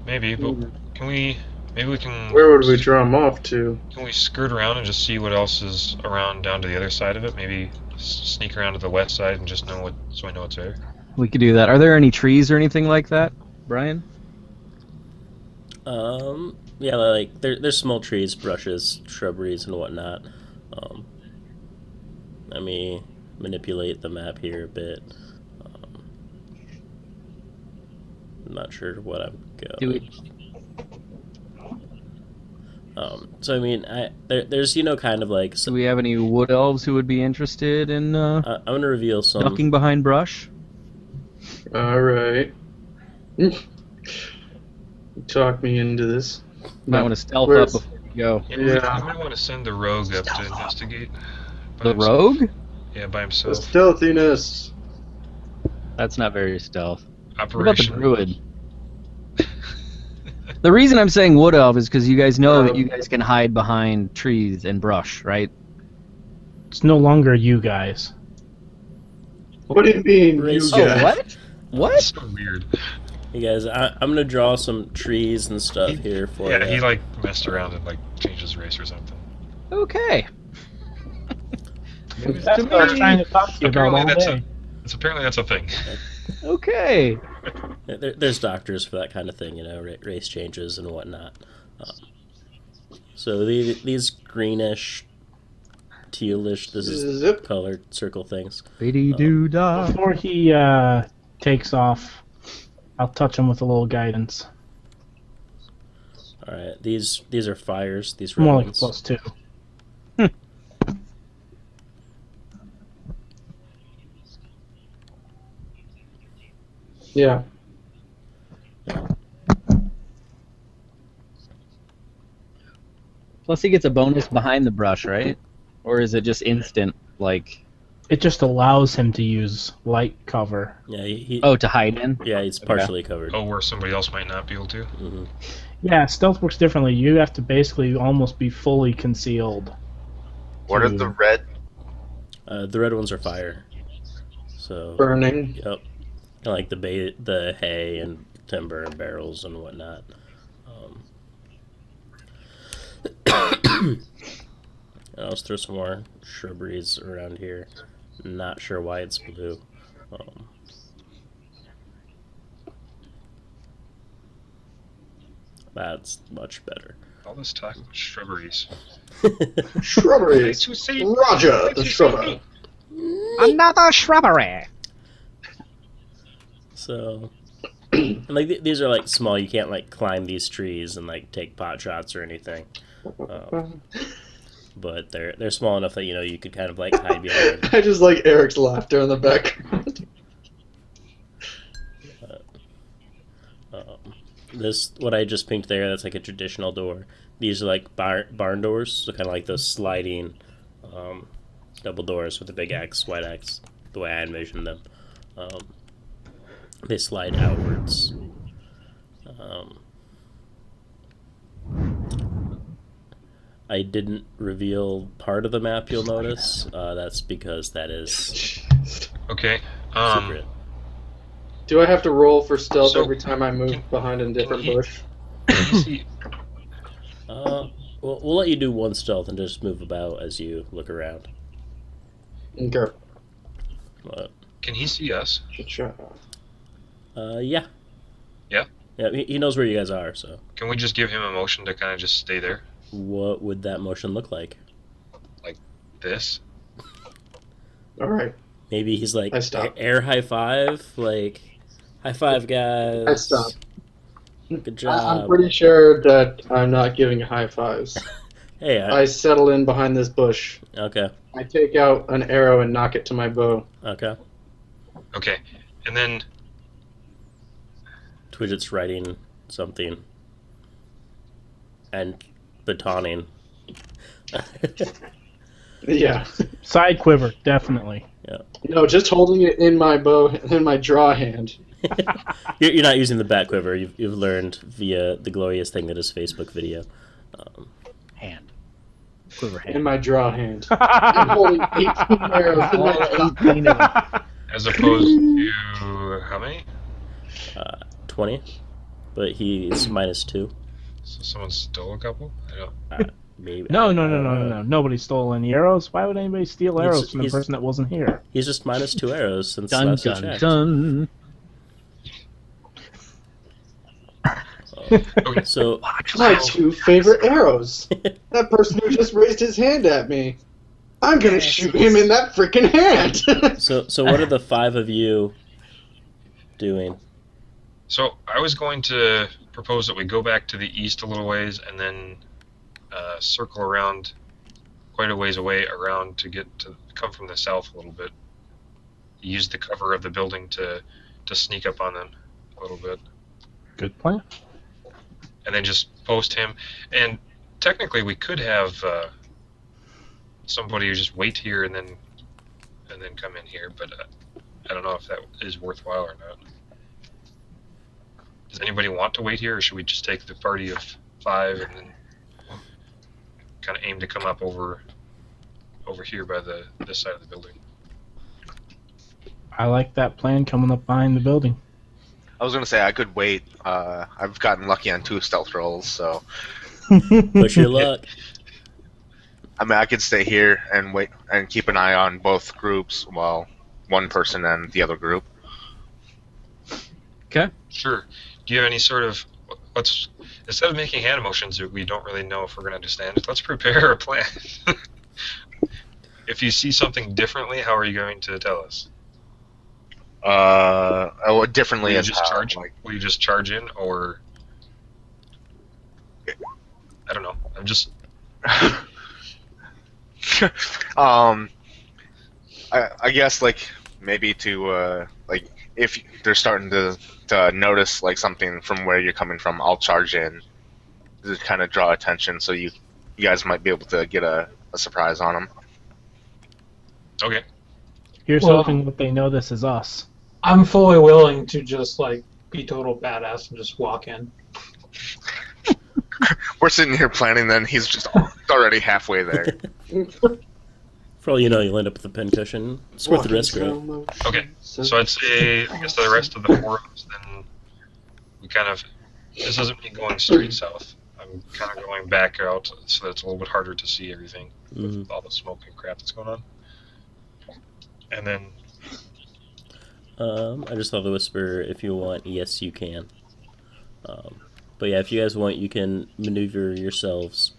Maybe, but maybe we can... Where would we draw them off to? Can we skirt around and just see what else is around down to the other side of it? Maybe sneak around to the west side and just so I know it's there. We could do that. Are there any trees or anything like that, Brian? Yeah, like there's small trees, brushes, shrubberies, and whatnot. Let me manipulate the map here a bit. I'm not sure what I'm going. Do it. So I mean, there's kind of like. Do we have any wood elves who would be interested in I'm gonna reveal some. ducking behind brush? Alright. Talk me into this. Might want to stealth up before we go. Yeah. I might want to send the rogue up to investigate. The rogue? Yeah, by The himself. stealthiness. That's not very stealth. What about the Operation. druid? The reason I'm saying wood elf is because you guys know that you guys can hide behind trees and brush, right? It's no longer you guys. What do you mean, Race you guys? what? What? That's so weird. Hey guys, I'm gonna draw some trees and stuff here for you. Yeah, he like messed around and like changed his race or something. Okay. That's what I was trying to talk to you about all day. Apparently that's a thing. Okay. There's doctors for that kind of thing, race changes and whatnot. So these greenish, tealish, this is Zip. colored circle things. Biddy-doo-dah. Before he takes off, I'll touch him with a little guidance. All right, these are fires. These red More like a ones. +2. Yeah. Plus he gets a bonus behind the brush, right? Or is it just instant, like... It just allows him to use light cover. Yeah, he Oh, to hide in? yeah, he's partially covered. Oh, where somebody else might not be able to. Hmm. Yeah, stealth works differently. You have to basically almost be fully concealed. What are the red? The red ones are fire. So Burning. yep, kind of like the hay and timber and barrels and whatnot. I'll just throw some more shrubberies around here. Not sure why it's blue. That's much better. All this talk about shrubberies. Shrubberies. Roger the shrubber. Another shrubbery! So, and like these are like small. You can't like climb these trees and like take pot shots or anything. But they're small enough that you could kind of like hide behind. I just like Eric's laughter in the background. This what I just pinked there. That's like a traditional door. These are like barn doors, so kind of like those sliding double doors with a big X, white X. The way I envisioned them, they slide outwards. I didn't reveal part of the map. You'll notice that's because that is Okay. secret. Do I have to roll for stealth So, every time I move behind a different bush? Can you see? We'll let you do one stealth and just move about as you look around. Okay. Can he see us? Good shot. Yeah. Yeah? Yeah, he knows where you guys are, so. Can we just give him a motion to kind of just stay there? What would that motion look like? This? Alright. Maybe he's like, I stop. air high five? Like, high five, guys. I stop. Good job. I'm pretty sure that I'm not giving high fives. Hey, I settle in behind this bush. okay, I take out an arrow and knock it to my bow. okay. Okay. And then Twidget's writing something. And batoning. Yeah. Side quiver, definitely. No, just holding it in my bow, in my draw hand. You're not using the bat quiver. You've learned via the glorious thing that is Facebook video. Hand. Quiver In hand. my draw hand. I'm holding 18 arrows in my draw. as opposed to how many? 20, but he's -2. So someone stole a couple? I don't. Maybe. No. Nobody stole any arrows. Why would anybody steal arrows from the person that wasn't here? He's just -2 arrows since Dun last he dun checked. dun. Okay. So My two favorite arrows. That person who just raised his hand at me. I'm gonna shoot him in that freaking hand. So what are the 5 of you doing? So I was going to propose that we go back to the east a little ways and then circle around quite a ways away around to come from the south a little bit. Use the cover of the building to sneak up on them a little bit. Good plan. And then just post him. And technically we could have somebody who just wait here and then come in here, but I don't know if that is worthwhile or not. Does anybody want to wait here, or should we just take the party of 5 and then kind of aim to come up over here by this side of the building? I like that plan, coming up behind the building. I was gonna say I could wait. I've gotten lucky on 2 stealth rolls, so Push your luck. I mean I could stay here and wait and keep an eye on both groups. Well, one person and the other group. Okay. Sure. Do you have any sort of instead of making hand motions that we don't really know if we're going to understand, let's prepare a plan. If you see something differently, how are you going to tell us? Differently Will you as just how, charge? like, Will you just charge in, or I don't know. I'm just I guess like maybe to like if they're starting to notice like something from where you're coming from, I'll charge in to kind of draw attention, so you guys might be able to get a surprise on them. okay. Here's Well- hoping that they know this is us. I'm fully willing to just like be total badass and just walk in. We're sitting here planning, then he's just already halfway there. For all you know, you'll end up with a pincushion. It's worth the risk, right? Okay. So I'd say, I guess the rest of the 4 of us, then we kind of, this isn't me going straight south. I'm kind of going back out so that it's a little bit harder to see everything with all the smoke and crap that's going on. And then, I just thought the whisper, if you want, yes, you can. But yeah, if you guys want, you can maneuver yourselves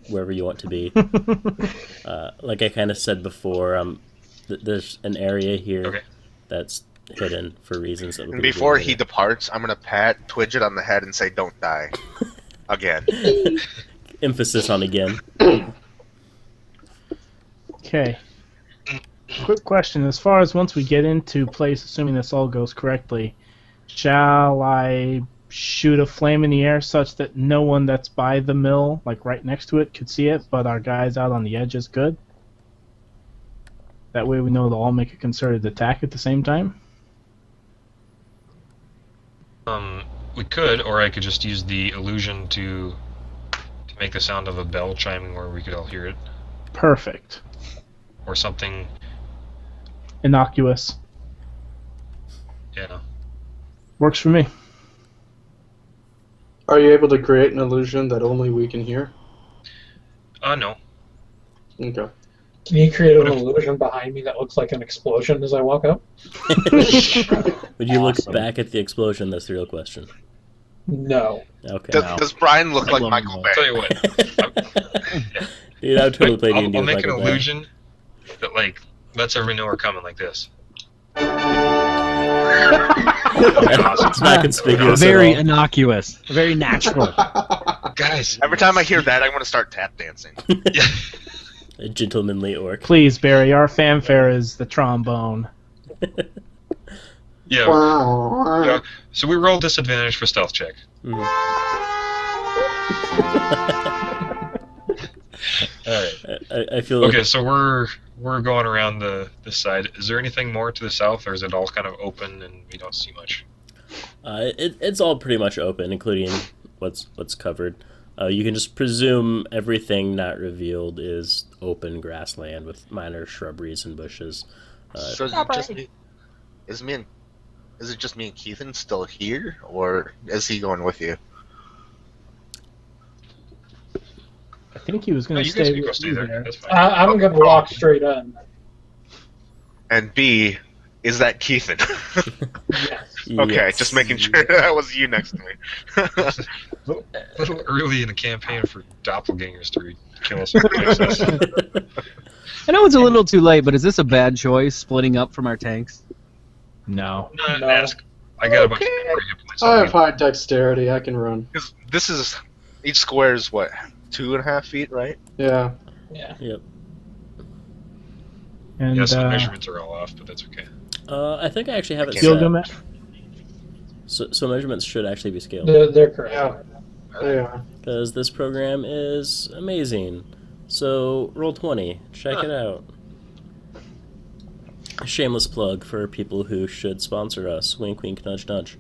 wherever you want to be. Like I kind of said before, there's an area here that's hidden for reasons that And we'll before do he later. departs, I'm gonna pat Twidget on the head and say, "Don't die." Again. Emphasis on again. Okay. Quick question. As far as once we get into place, assuming this all goes correctly, shall I shoot a flame in the air such that no one that's by the mill, like right next to it, could see it, but our guys out on the edge is good? That way we know they'll all make a concerted attack at the same time? we could, or I could just use the illusion to make the sound of a bell chiming where we could all hear it, Perfect. or something. Innocuous. Yeah. Works for me. Are you able to create an illusion that only we can hear? No. Okay. Can you create an illusion behind me that looks like an explosion as I walk up? Would you look Awesome. back at the explosion? That's the real question. No. Okay. Does Brian look like Well, Michael no. Bay? Tell you what. Dude, I would totally play I'll D&D with make an Michael Bay. illusion that like lets everyone know we're coming like this. It's not conspicuous Very at all. innocuous. Very natural. Guys. Every time I hear that, I'm gonna start tap dancing. Yeah. A gentlemanly orc. Please, Barry, our fanfare is the trombone. Yeah. Yeah. So we roll disadvantage for stealth check. Mhm. Alright. I feel like Okay, so we're going around this side. Is there anything more to the south, or is it all kind of open and we don't see much? it's all pretty much open, including what's covered. You can just presume everything not revealed is open grassland with minor shrubberies and bushes. So is it just me? Is it just me and Keithan still here, or is he going with you? I think he was No, going to you guys stay can go with stay you there. there. That's fine. I'm going to walk straight in. And B, is that Keithan? Yes. Okay, Yes. just making sure that was you next to me. A little early in the campaign for doppelgangers to kill us. I know it's a little too late, but is this a bad choice, splitting up from our tanks? No. Not No. ask. I got a bunch of Okay. memory hit points. I have high dexterity. I can run. 'Cause this is each square is what, 2.5 feet, right? Yeah. Yeah. Yep. And Yeah, so the measurements are all off, but that's okay. I think I actually have it Okay. set. Gilgamesh. So measurements should actually be scaled. They're correct. Yeah. They are. Because this program is amazing. So, Roll20, check it out. A shameless plug for people who should sponsor us. Wink, wink, nudge, nudge.